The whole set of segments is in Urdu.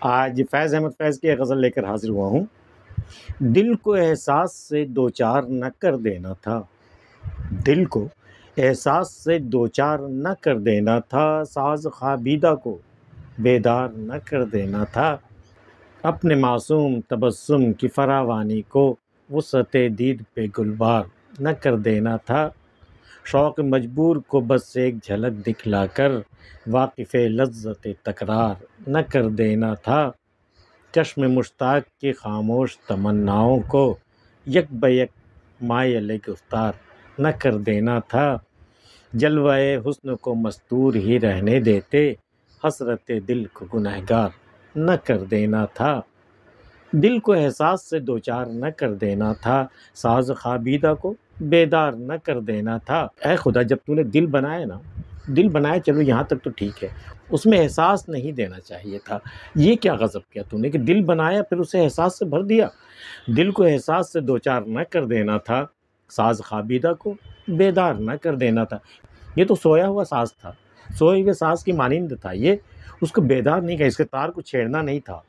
آج فیض احمد فیض کی ایک غزل لے کر حاضر ہوا ہوں۔ دل کو احساس سے دو چار نہ کر دینا تھا، دل کو احساس سے دو چار نہ کر دینا تھا، ساز خوابیدہ کو بیدار نہ کر دینا تھا، اپنے معصوم تبسم کی فراوانی کو وسعت دید پہ گلبار نہ کر دینا تھا، شوق مجبور کو بس ایک جھلک دکھلا کر واقف لذت تکرار نہ کر دینا تھا، چشم مشتاق کی خاموش تمناؤں کو یک بیک مائل گفتار نہ کر دینا تھا، جلوہ حسن کو مستور ہی رہنے دیتے، حسرت دل کو گنہگار نہ کر دینا تھا، دل کو احساس سے دو چار نہ کر دینا تھا، ساز خوابیدہ کو بیدار نہ کر دینا تھا۔ اے خدا، جب تو نے دل بنایا نا، دل بنایا چلو یہاں تک تو ٹھیک ہے، اس میں احساس نہیں دینا چاہیے تھا۔ یہ کیا غضب کیا تو نے کہ دل بنایا پھر اسے احساس سے بھر دیا۔ دل کو احساس سے دو چار نہ کر دینا تھا، ساز خوابیدہ کو بیدار نہ کر دینا تھا۔ یہ تو سویا ہوا ساز تھا، سوئے ہوئے ساز کی مانند تھا، یہ اس کو بیدار نہیں کہا، اس کے تار کو چھیڑنا نہیں تھا،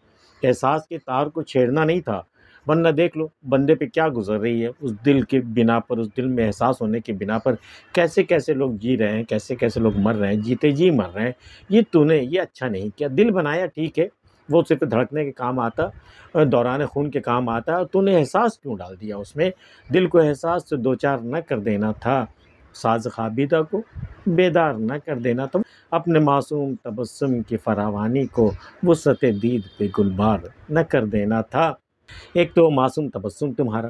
احساس کے تار کو چھیڑنا نہیں تھا، ورنہ دیکھ لو بندے پہ کیا گزر رہی ہے، اس دل کے بنا پر، اس دل میں احساس ہونے کے بنا پر کیسے کیسے لوگ جی رہے ہیں، کیسے کیسے لوگ مر رہے ہیں، جیتے جی مر رہے ہیں۔ یہ تو نے یہ اچھا نہیں کیا۔ دل بنایا ٹھیک ہے، وہ صرف دھڑکنے کے کام آتا، دوران خون کے کام آتا، تو نے احساس کیوں ڈال دیا اس میں؟ دل کو احساس سے دو چار نہ کر دینا تھا، ساز خوابیدہ کو بیدار نہ کر دینا تھا، اپنے معصوم تبسم کی فراوانی کو وسعت دید پہ گلبار نہ کر دینا تھا۔ ایک تو معصوم تبسم تمہارا،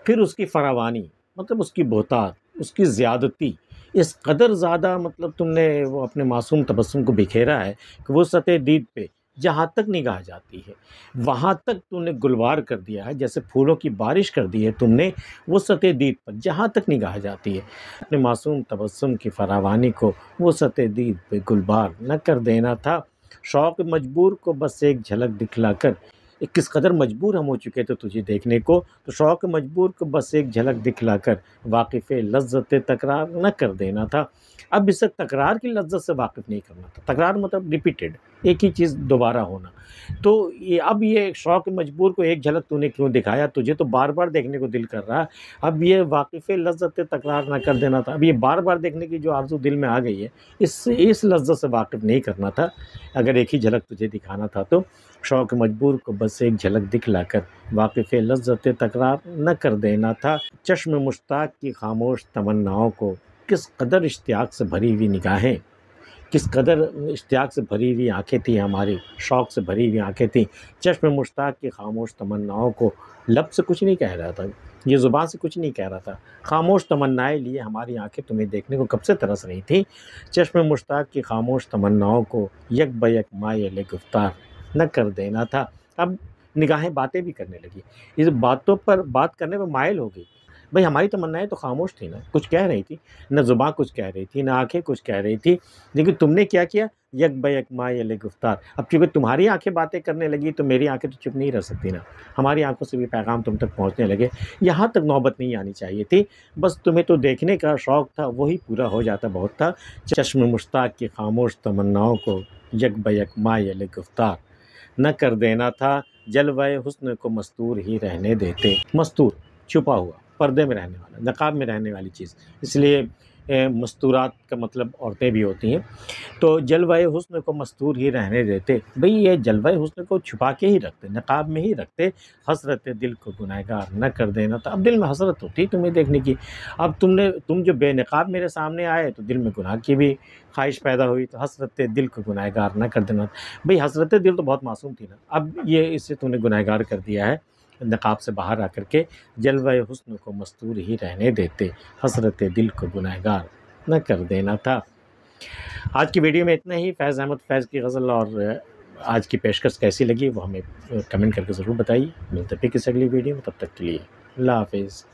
پھر اس کی فراوانی، مطلب اس کی بہتات، اس کی زیادتی، اس قدر زیادہ مطلب تم نے وہ اپنے معصوم تبسم کو بکھیرا ہے کہ وسعت دید پہ جہاں تک نگاہ جاتی ہے وہاں تک تم نے گلبار کر دیا ہے، جیسے پھولوں کی بارش کر دی ہے تم نے وسعت دید پر جہاں تک نگاہ جاتی ہے، اپنے معصوم تبسم کی فراوانی کو وسعت دید پہ گلبار نہ کر دینا تھا، شوق مجبور کو بس ایک جھلک دکھلا کر، کس قدر مجبور ہم ہو چکے تھے تجھے دیکھنے کو، تو شوق مجبور کو بس ایک جھلک دکھلا کر واقف لذت تکرار نہ کر دینا تھا۔ اب اسے تکرار کی لذت سے واقف نہیں کرنا تھا، تکرار مطلب ریپیٹڈ، ایک ہی چیز دوبارہ ہونا، تو اب یہ شوق مجبور کو ایک جھلک تو نے کیوں دکھایا، تجھے تو بار بار دیکھنے کو دل کر رہا ہے، اب یہ واقف لذت تکرار نہ کر دینا تھا، اب یہ بار بار دیکھنے کی جو آرزو دل میں آ گئی ہے اس لذت سے واقف نہیں کرنا تھا، اگر ایک ہی جھلک تجھے دکھانا تھا تو شوق مجبور کو بس ایک جھلک دکھلا کر واقف لذت تکرار نہ کر دینا تھا، چشم مشتاق کی خاموش تمناؤں کو کس قدر اشتیاق سے بھری ہوئی نگاہیں، کس قدر اشتیاق سے بھری ہوئی آنکھیں تھیں ہماری، شوق سے بھری ہوئی آنکھیں تھیں، چشم مشتاق کی خاموش تمناؤں کو، لب سے کچھ نہیں کہہ رہا تھا، یہ زبان سے کچھ نہیں کہہ رہا تھا، خاموش تمنائیں لیے ہماری آنکھیں تمہیں دیکھنے کو کب سے ترس رہی تھیں، چشم مشتاق کی خاموش تمناؤں کو یک بیک مائل گفتار نہ کر دینا تھا۔ اب نگاہیں باتیں بھی کرنے لگی، اس باتوں پر بات کرنے پر مائل ہو گئی، بھئی ہماری تمنائیں تو خاموش تھی نا، کچھ کہہ رہی تھی، نہ زباں کچھ کہہ رہی تھی، نہ آنکھیں کچھ کہہ رہی تھی، لیکن تم نے کیا کیا، یک بیک مائل گفتار، اب چونکہ تمہاری آنکھیں باتیں کرنے لگی تو میری آنکھیں تو چپ نہیں رہ سکتی نا، ہماری آنکھوں سے بھی پیغام تم تک پہنچنے لگے، یہاں تک نوبت نہیں آنی چاہیے تھی، بس تمہیں تو دیکھنے کا شوق تھا، وہی پورا ہو جاتا بہت تھا، چشم مشتاق کی خاموش تمناؤں کو یک بیک مائل گفتار نہ کر دینا تھا، جلوہ حسن کو مستور ہی رہنے دیتے، مستور چھپا ہوا، پردے میں رہنے والا، نقاب میں رہنے والی چیز، اس لیے مستورات کا مطلب عورتیں بھی ہوتی ہیں، تو جلوہ حسن کو مستور ہی رہنے دیتے، بھئی یہ جلوہ حسن کو چھپا کے ہی رکھتے، نقاب میں ہی رکھتے، حسرت دل کو گنہگار نہ کر دینا تھا، اب دل میں حسرت ہوتی تمہیں دیکھنے کی، اب تم جو بے نقاب میرے سامنے آئے تو دل میں گناہ کی بھی خواہش پیدا ہوئی، تو حسرت دل کو گنہگار نہ کر دینا تھا، بھئی حسرت دل تو بہت معصوم تھی نا، اب یہ اسے تم نے گنہگار کر دیا ہے، نقاب سے باہر آ کر کے جلوہ حسن کو مستور ہی رہنے دیتے، حسرت دل کو گنہگار نہ کر دینا تھا۔ آج کی ویڈیو میں اتنا ہی۔ فیض احمد فیض کی غزل اور آج کی پیشکش کیسی لگی وہ ہمیں کمنٹ کر کے ضرور بتائیے، ملتے ہیں پھر کسی اگلی ویڈیو میں، تب تک کے لیے اللہ حافظ۔